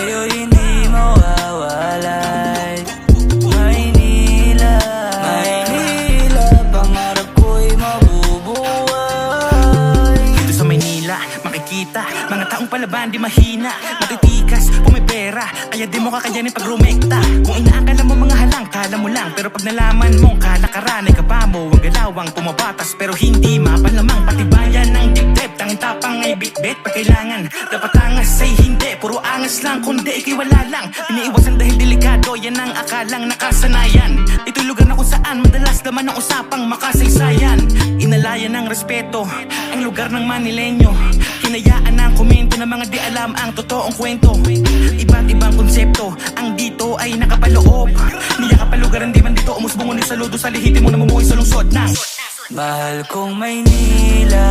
sa'yo hindi mawawalay. Maynila, Maynila, pangarap ko'y mabubuhay. Dito sa Maynila, makikita mga taong palaban di mahina, matitikas, pumipera, kaya di mo kakayanin pag rumekta. Kung inaakala mo mga halang, kala mo lang, pero pag nalaman mong kalakaran ay kabamo, ang galawang pumabatas pero hindi mapalamang. Patibayan ng dibdib, tanging tapang ay bitbit pag kailangan. Dapat angas ay hindi, puro angas lang, kundi ikay wala lang. Iniiwasan dahil delikado, yan ang akalang nakasanayan. Ito'y lugar na kung saan madalas laman ang usapang makasaysayan. Inalayan ng respeto ang lugar ng Manileño, hinayaan ng komento ng mga di alam ang totoong kwento. Iba't ibang konsepto ang dito ay nakapaloob. Niyakapalugaran di man dito umusbong ngunit saludo sa lihitin mo na mumuhay sa lungsod ng mahal kong Maynila,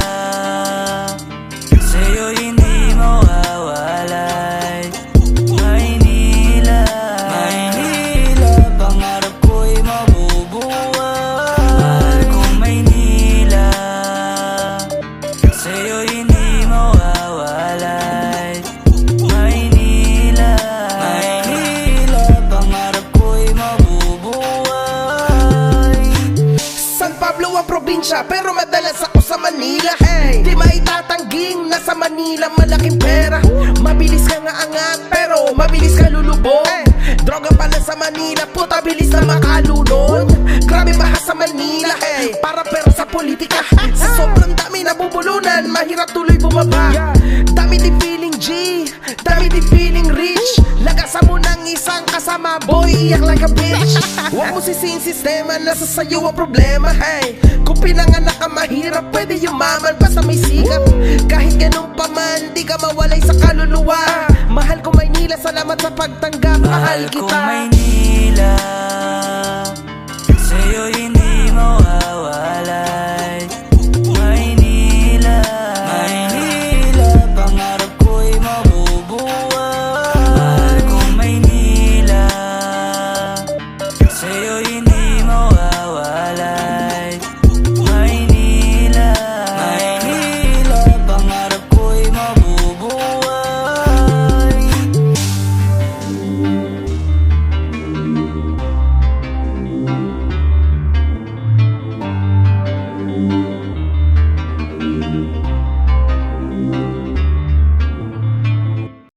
sa'yo hindi mawawalay. Maynila, Maynila, pangarap ko'y mabubuhay. Mahal kong Maynila, sa'yo hindi mawawalay. Maynila, Maynila, pangarap ko'y mabubuhay. San Pablo ang probinsya, pero madalas ako sa Manila. Hey, di maitatangging nasa Manila malaking pera. Mabilis ka nga angat, pero mabilis ka lulubog. Droga pala sa Manila, puta bilis na makalunod. Grabe bahas sa Manila, hey, para pera sa politika. Sa sobrang dami nabubulunan, mahirap tuloy bumaba. Dami di feeling G, dami di feeling rich. Lagasan mo ng isang kasama, boy, iyak like a bitch. Huwag mo sisihin sistema, nasa sayo ang problema. Hey, kung pinanganak ka mahirap, pwede yumaman basta may sikap. Kahit ganun pa man, di ka mawalay sa kaluluwa. Mahal ko Maynila, salamat sa pagtanggap, mahal Mahal kong kita. Maynila, sa'yo hindi mawawalay.